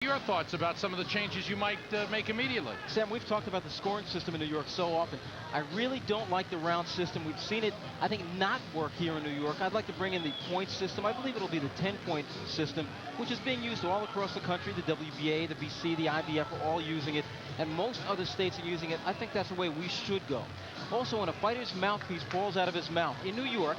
Your thoughts about some of the changes you might make immediately? Sam, we've talked about the scoring system in New York so often. I really don't like the round system. We've seen it, I think, not work here in New York. I'd like to bring in the point system. I believe it'll be the 10-point system, which is being used all across the country. The WBA, the BC, the IBF are all using it, and most other states are using it. I think that's the way we should go. Also, when a fighter's mouthpiece falls out of his mouth in New York,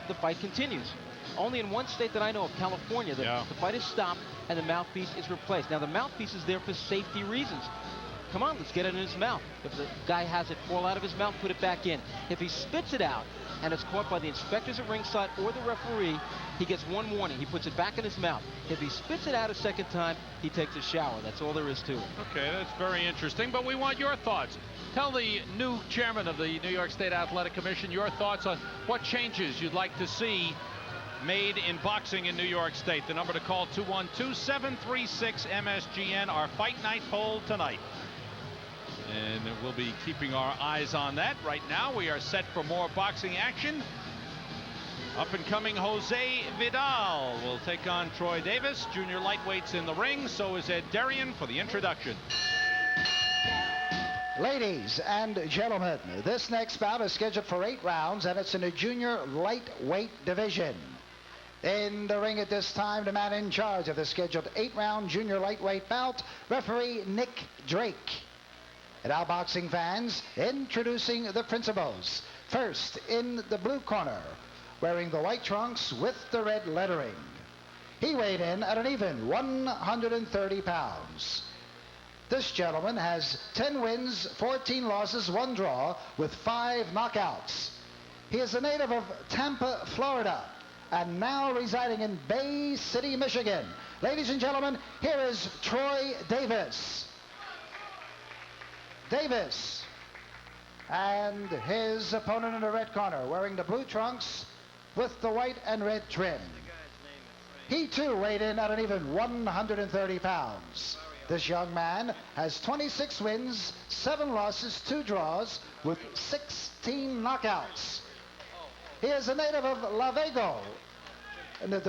the fight continues. Only in one state that I know of, California, the fight is stopped and the mouthpiece is replaced. Now, the mouthpiece is there for safety reasons. Come on, let's get it in his mouth. If the guy has it fall out of his mouth, put it back in. If he spits it out and it's caught by the inspectors at ringside or the referee, he gets one warning. He puts it back in his mouth. If he spits it out a second time, he takes a shower. That's all there is to it. Okay, that's very interesting, but we want your thoughts. Tell the new chairman of the New York State Athletic Commission your thoughts on what changes you'd like to see made in boxing in New York State. The number to call, 212-736-MSGN, our Fight Night poll tonight. And we'll be keeping our eyes on that. Right now, we are set for more boxing action. Up and coming Jose Vidal will take on Troy Davis. Junior lightweights in the ring. So is Ed Derian for the introduction. Ladies and gentlemen, this next bout is scheduled for 8 rounds, and it's in the junior lightweight division. In the ring at this time, the man in charge of the scheduled 8-round junior lightweight bout, referee Nick Drake. And our boxing fans, introducing the principals. First, in the blue corner, wearing the white trunks with the red lettering. He weighed in at an even 130 pounds. This gentleman has 10 wins, 14 losses, 1 draw, with 5 knockouts. He is a native of Tampa, Florida, and now residing in Bay City, Michigan. Ladies and gentlemen, here is Troy Davis. Davis. And his opponent in the red corner, wearing the blue trunks with the white and red trim. He too weighed in at an even 130 pounds. This young man has 26 wins, 7 losses, 2 draws, with 16 knockouts. He is a native of La Vega, in the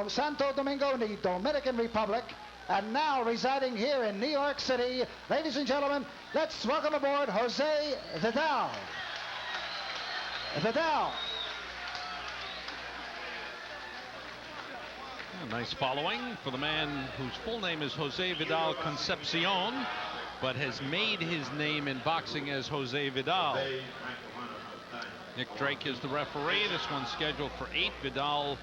Santo Domingo, in the Dominican Republic, and now residing here in New York City. Ladies and gentlemen, let's welcome aboard Jose Vidal. Vidal. A nice following for the man whose full name is Jose Vidal Concepcion, but has made his name in boxing as Jose Vidal. Nick Drake is the referee. This one's scheduled for 8. Vidal,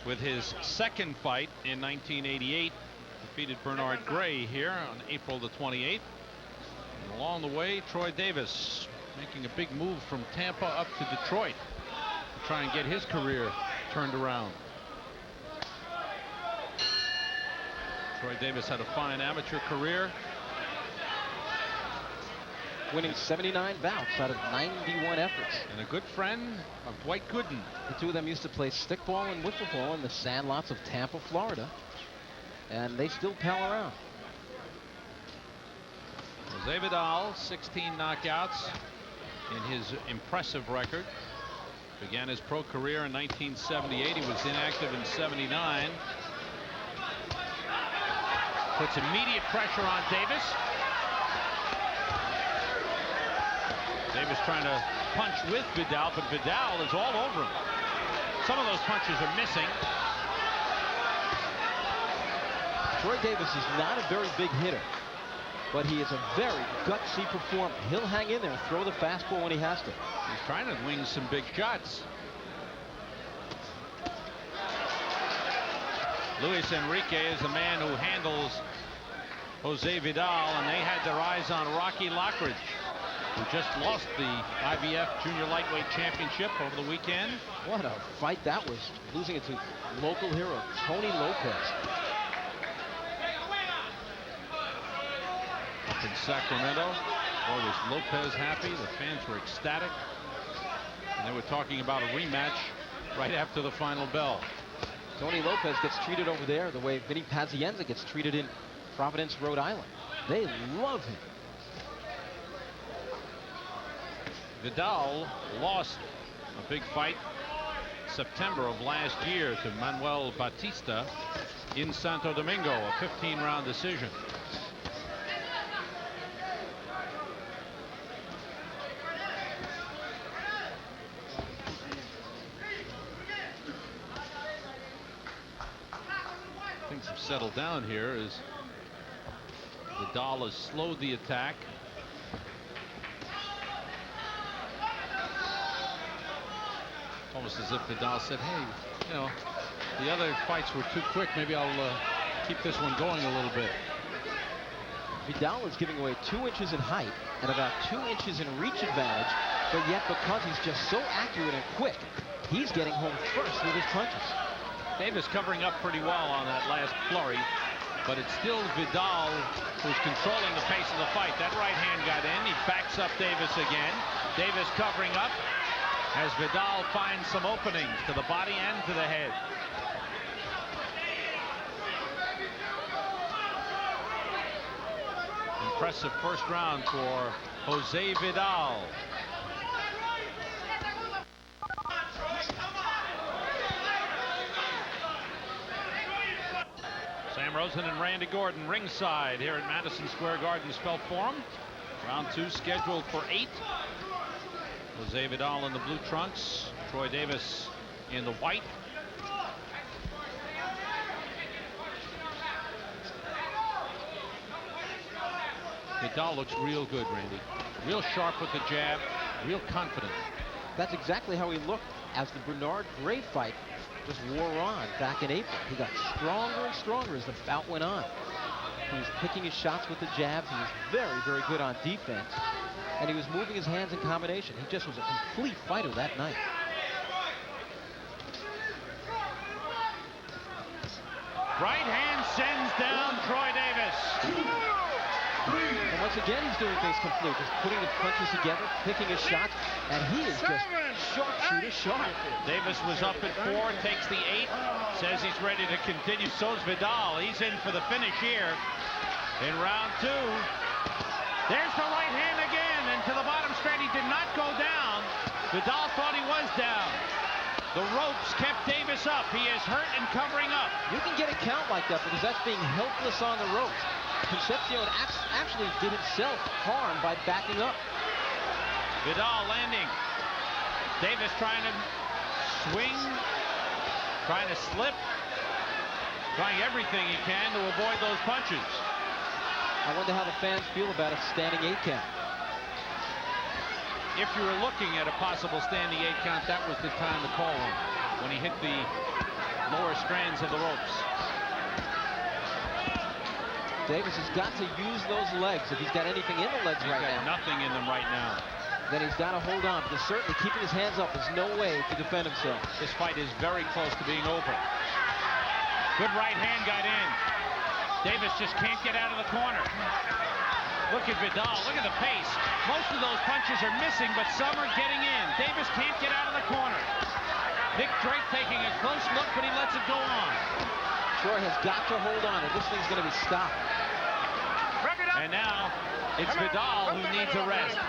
with his second fight in 1988, defeated Bernard Gray here on April the 28th. And along the way, Troy Davis making a big move from Tampa up to Detroit to try and get his career turned around. Troy Davis had a fine amateur career, winning 79 bouts out of 91 efforts. and a good friend of Dwight Gooden. The two of them used to play stickball and wiffle ball in the sandlots of Tampa, Florida, and they still pal around. Jose Vidal, 16 knockouts in his impressive record. Began his pro career in 1978. He was inactive in 79. Puts immediate pressure on Davis. Davis trying to punch with Vidal, but Vidal is all over him. Some of those punches are missing. Troy Davis is not a very big hitter, but he is a very gutsy performer. He'll hang in there and throw the fastball when he has to. He's trying to wing some big shots. Luis Enrique is the man who handles Jose Vidal, and they had their eyes on Rocky Lockridge, who just lost the IBF Junior Lightweight Championship over the weekend. What a fight that was, losing it to local hero Tony Lopez. Up in Sacramento, boy, was Lopez happy. The fans were ecstatic, and they were talking about a rematch right after the final bell. Tony Lopez gets treated over there the way Vinny Pazienza gets treated in Providence, Rhode Island. They love him. Vidal lost a big fight September of last year to Manuel Batista in Santo Domingo, a 15-round decision. Things have settled down here as Vidal has slowed the attack. Almost as if Vidal said, hey, you know, the other fights were too quick. Maybe I'll keep this one going a little bit. Vidal is giving away 2 inches in height and about 2 inches in reach advantage, but yet because he's just so accurate and quick, he's getting home first with his punches. Davis covering up pretty well on that last flurry, but it's still Vidal who's controlling the pace of the fight. That right hand got in. He backs up Davis again. Davis covering up as Vidal finds some openings to the body and to the head. Impressive first round for Jose Vidal. Sam Rosen and Randy Gordon ringside here at Madison Square Garden Spelt Forum. Round 2 scheduled for 8. Jose Vidal in the blue trunks, Troy Davis in the white. Vidal looks real good, Randy. Real sharp with the jab, real confident. That's exactly how he looked as the Bernard Gray fight just wore on back in April. He got stronger and stronger as the bout went on. He was picking his shots with the jabs. He was very, very good on defense. And he was moving his hands in combination. He just was a complete fighter that night. Right hand sends down Troy Davis. And once again, he's doing things complete. Just putting the punches together, picking his shots, and he is just sharpshooter sharp. Davis was up at 4, takes the 8, says he's ready to continue. So's Vidal. He's in for the finish here in round 2. There's the right hand again, and to the bottom straight. He did not go down. Vidal thought he was down. The ropes kept Davis up. He is hurt and covering up. You can get a count like that because that's being helpless on the ropes. Concepcion actually did himself harm by backing up. Vidal landing. Davis trying to swing, trying to slip, trying everything he can to avoid those punches. I wonder how the fans feel about a standing 8 count. If you were looking at a possible standing 8 count, that was the time to call him, when he hit the lower strands of the ropes. Davis has got to use those legs. If he's got anything in the legs right now. Nothing in them right now. Then he's got to hold on, because certainly keeping his hands up is no way to defend himself. This fight is very close to being over. Good right hand got in. Davis just can't get out of the corner. Look at Vidal. Look at the pace. Most of those punches are missing, but some are getting in. Davis can't get out of the corner. Nick Drake taking a close look, but he lets it go on. Troy has got to hold on, or this thing's going to be stopped. And now it's Vidal who needs a rest.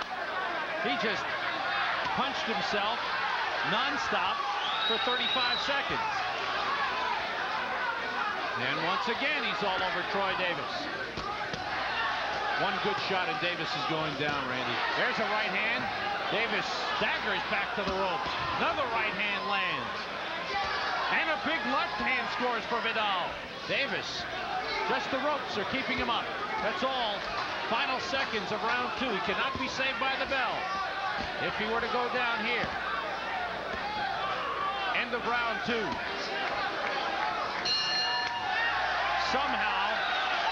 He just punched himself nonstop for 35 seconds. And once again, he's all over Troy Davis. One good shot and Davis is going down, Randy. There's a right hand. Davis staggers back to the ropes. Another right hand lands. And a big left hand scores for Vidal. Davis, just the ropes are keeping him up. That's all. Final seconds of round 2. He cannot be saved by the bell if he were to go down here. End of round 2. Somehow,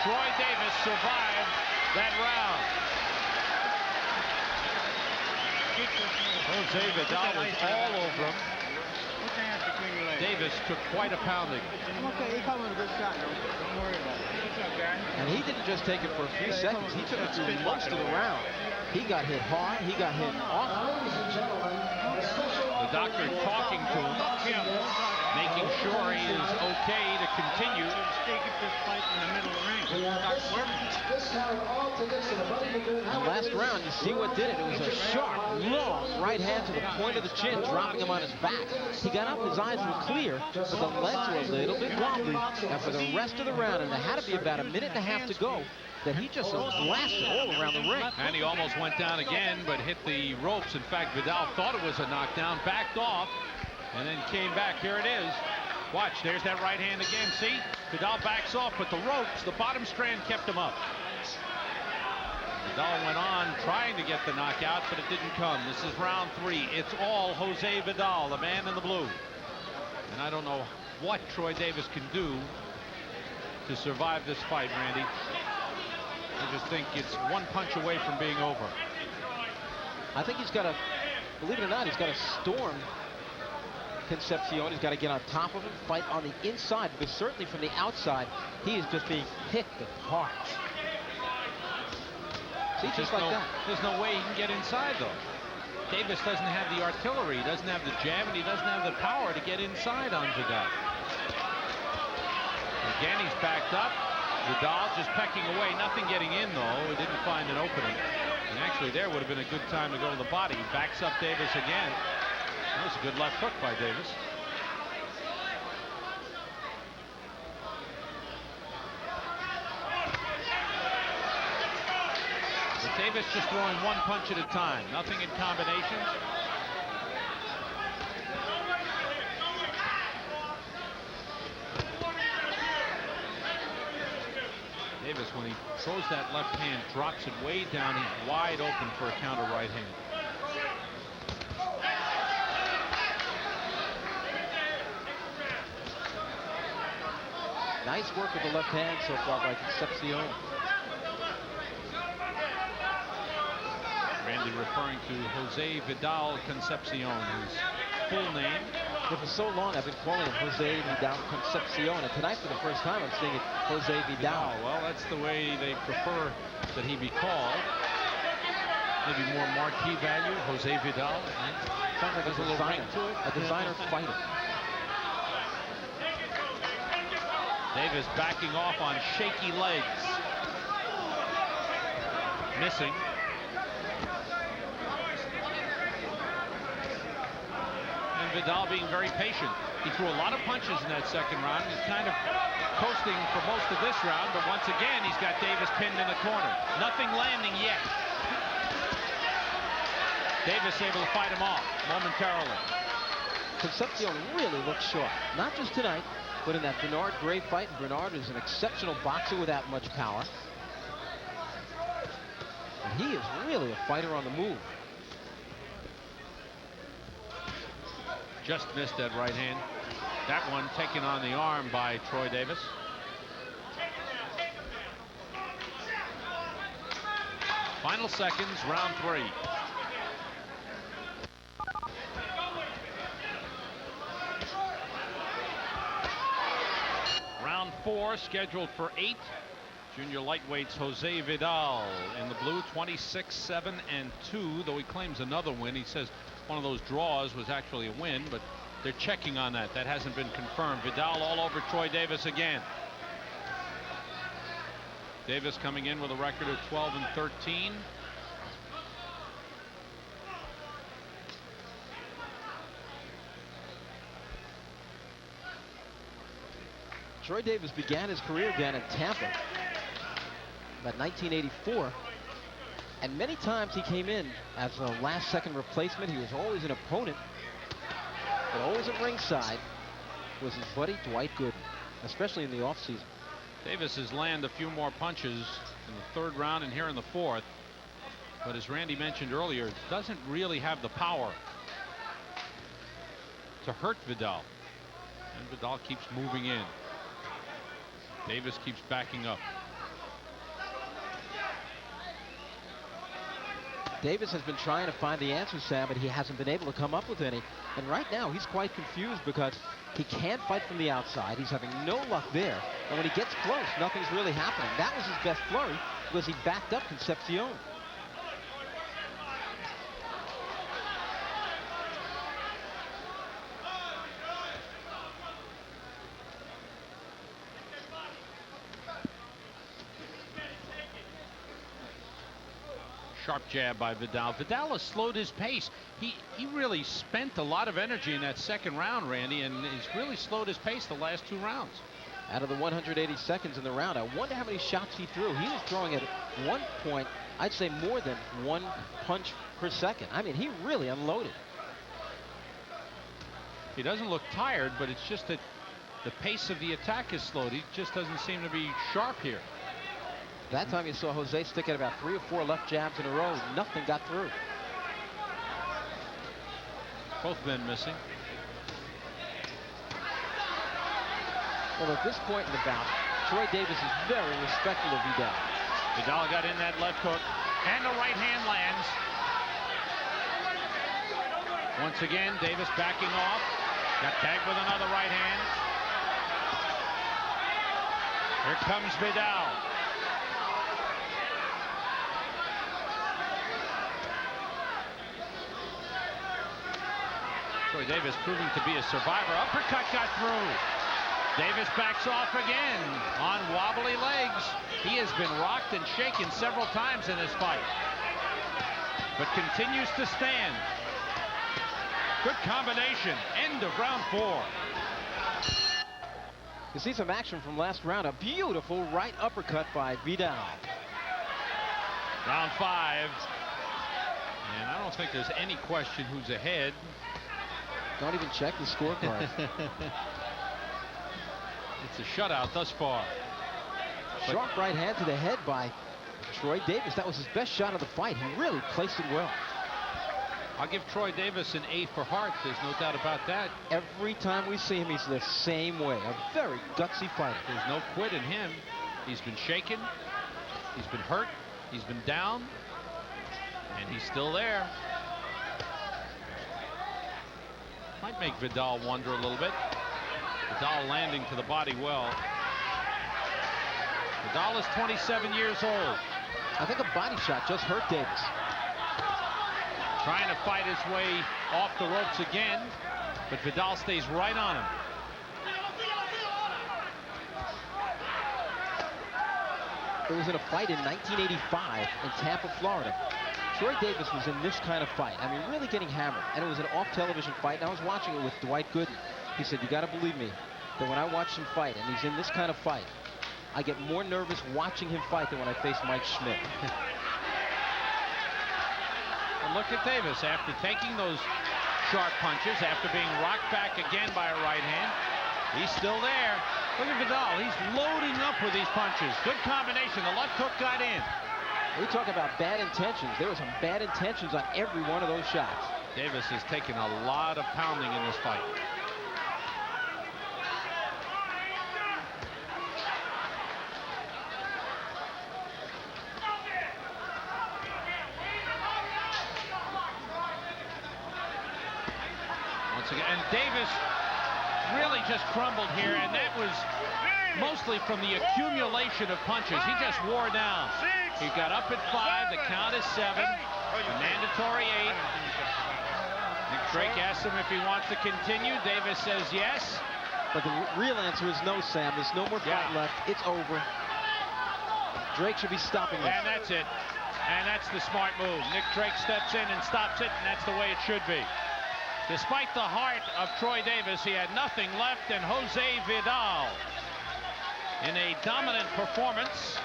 Troy Davis survived that round. Jose Vidal was all over him. Davis took quite a pounding. And he didn't just take it for a few seconds. He took it through most of the round. He got hit hard. He got hit often. The doctor talking to him. making sure he is okay to continue. And last round, you see what did it. It was a sharp, long right hand to the point of the chin, dropping him on his back. He got up, his eyes were clear, but the legs were a little bit wobbly. And for the rest of the round, and there had to be about a minute and a half to go, that he just was blasted all around the ring. And he almost went down again, but hit the ropes. In fact, Vidal thought it was a knockdown, backed off, and then came back. Here it is. Watch, there's that right hand again. See? Vidal backs off, but the ropes, the bottom strand kept him up. Vidal went on trying to get the knockout, but it didn't come. This is round 3. It's all Jose Vidal, the man in the blue. And I don't know what Troy Davis can do to survive this fight, Randy. I just think it's one punch away from being over. I think he's got to, believe it or not, he's got to storm Concepcion. He's got to get on top of him, fight on the inside, because certainly from the outside, he is just being picked apart. See, just like that. There's no way he can get inside, though. Davis doesn't have the artillery, he doesn't have the jab, and he doesn't have the power to get inside on Vidal. Again, he's backed up. Vidal just pecking away, nothing getting in, though. He didn't find an opening. And actually, there would have been a good time to go to the body. He backs up Davis again. That was a good left hook by Davis. But Davis just throwing one punch at a time, nothing in combinations. Davis, when he throws that left hand, drops it way down. He's wide open for a counter right hand. Nice work with the left hand so far by Concepcion. Randy referring to Jose Vidal Concepcion, his full name. Yeah, for so long I've been calling him Jose Vidal Concepcion, and tonight for the first time I'm seeing it Jose Vidal. Well, that's the way they prefer that he be called. Maybe more marquee value, Jose Vidal. Sounds like a designer, to it. a designer fighter. Davis backing off on shaky legs. Missing. And Vidal being very patient. He threw a lot of punches in that second round. He's kind of coasting for most of this round, but once again, he's got Davis pinned in the corner. Nothing landing yet. Davis able to fight him off momentarily. Concepcion really looks sharp, not just tonight, but in that Bernard Gray fight. And Bernard is an exceptional boxer without much power. And he is really a fighter on the move. Just missed that right hand. That one taken on the arm by Troy Davis. Final seconds, round 3. Round 4 scheduled for 8. Junior lightweights Jose Vidal in the blue, 26-7-2, though he claims another win. He says one of those draws was actually a win, but they're checking on that. That hasn't been confirmed. Vidal all over Troy Davis again. Davis coming in with a record of 12-13. Troy Davis began his career down in Tampa about 1984, and many times he came in as a last-second replacement. He was always an opponent, but always at ringside was his buddy Dwight Gooden, especially in the offseason. Davis has landed a few more punches in the third round and here in the fourth, but as Randy mentioned earlier, doesn't really have the power to hurt Vidal, and Vidal keeps moving in. Davis keeps backing up. Davis has been trying to find the answer, Sam, but he hasn't been able to come up with any. And right now he's quite confused because he can't fight from the outside. He's having no luck there. And when he gets close, nothing's really happening. That was his best flurry because he backed up Concepcion. Sharp jab by Vidal. Vidal has slowed his pace. He really spent a lot of energy in that second round, Randy, and he's really slowed his pace the last 2 rounds. Out of the 180 seconds in the round, I wonder how many shots he threw. He was throwing at one point, I'd say more than 1 punch per second. I mean, he really unloaded. He doesn't look tired, but it's just that the pace of the attack is slowed. He just doesn't seem to be sharp here. That time you saw Jose stick at about 3 or 4 left jabs in a row. Nothing got through. Both men missing. Well, at this point in the bout, Troy Davis is very respectful of Vidal. Vidal got in that left hook, and the right hand lands. Once again, Davis backing off. Got tagged with another right hand. Here comes Vidal. Troy Davis proving to be a survivor. Uppercut got through. Davis backs off again on wobbly legs. He has been rocked and shaken several times in this fight, but continues to stand. Good combination. End of round 4. You see some action from last round. A beautiful right uppercut by Vidal. Round 5. And I don't think there's any question who's ahead. Don't even check the scorecard. It's a shutout thus far. Sharp right hand to the head by Troy Davis. That was his best shot of the fight. He really placed it well. I'll give Troy Davis an A for heart. There's no doubt about that. Every time we see him, he's the same way. A very gutsy fighter. There's no quit in him. He's been shaken. He's been hurt. He's been down. And he's still there. Might make Vidal wonder a little bit. Vidal landing to the body well. Vidal is 27 years old. I think a body shot just hurt Davis. Trying to fight his way off the ropes again, but Vidal stays right on him. It was in a fight in 1985 in Tampa, Florida. Troy Davis was in this kind of fight. I mean, really getting hammered. And it was an off-television fight, and I was watching it with Dwight Gooden. He said, you got to believe me, that when I watch him fight, and he's in this kind of fight, I get more nervous watching him fight than when I face Mike Schmidt. And look at Davis after taking those sharp punches, after being rocked back again by a right hand. He's still there. Look at Vidal. He's loading up with these punches. Good combination. The left hook got in. We talk about bad intentions. There were some bad intentions on every one of those shots. Davis has taken a lot of pounding in this fight. Once again, and Davis really just crumbled here, and that was mostly from the accumulation of punches. He just wore down. He got up at 5. The count is 7. The mandatory 8. Nick Drake asks him if he wants to continue. Davis says yes. But the real answer is no, Sam. There's no more fight left. It's over. Drake should be stopping this. And that's it. And that's the smart move. Nick Drake steps in and stops it, and that's the way it should be. Despite the heart of Troy Davis, he had nothing left, and Jose Vidal, in a dominant performance,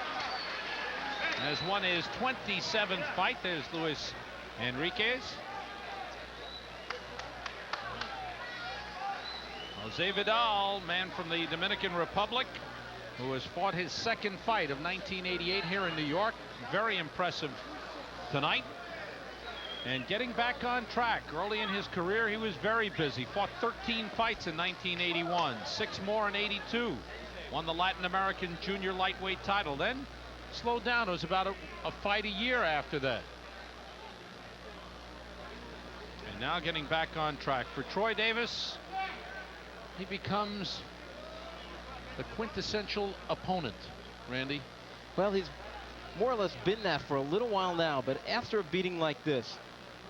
has won his 27th fight. There's Luis Enriquez. Jose Vidal, man from the Dominican Republic, who has fought his second fight of 1988 here in New York. Very impressive tonight. And getting back on track. Early in his career, he was very busy. Fought 13 fights in 1981, 6 more in 82. Won the Latin American junior lightweight title. Then slowed down. It was about a fight a year after that. And now getting back on track. For Troy Davis, he becomes the quintessential opponent, Randy. Well, he's more or less been that for a little while now, but after a beating like this,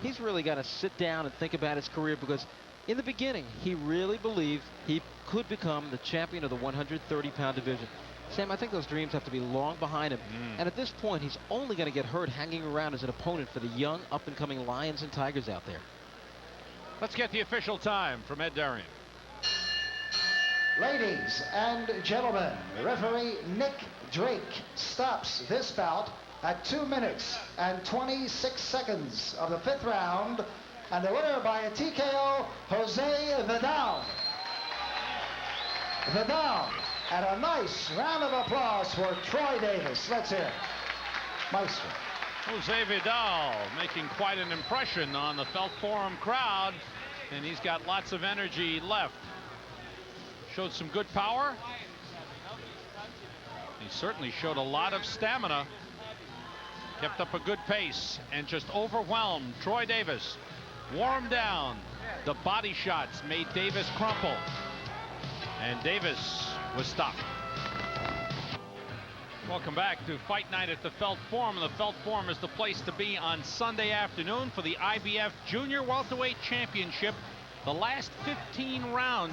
he's really got to sit down and think about his career, because in the beginning, he really believed he could become the champion of the 130-pound division. Sam, I think those dreams have to be long behind him. And at this point, he's only going to get hurt hanging around as an opponent for the young, up-and-coming Lions and Tigers out there. Let's get the official time from Ed Darian. Ladies and gentlemen, referee Nick Drake stops this bout at 2 minutes and 26 seconds of the 5th round, and the winner by a TKO, Jose Vidal. Vidal, and a nice round of applause for Troy Davis. Let's hear it. Maestro. Jose Vidal making quite an impression on the Felt Forum crowd, and he's got lots of energy left. Showed some good power. He certainly showed a lot of stamina. Kept up a good pace and just overwhelmed Troy Davis. Wore him down. The body shots made Davis crumple. And Davis was stopped. Welcome back to Fight Night at the Felt Forum. And the Felt Forum is the place to be on Sunday afternoon for the IBF Junior Welterweight Championship. The last 15 rounds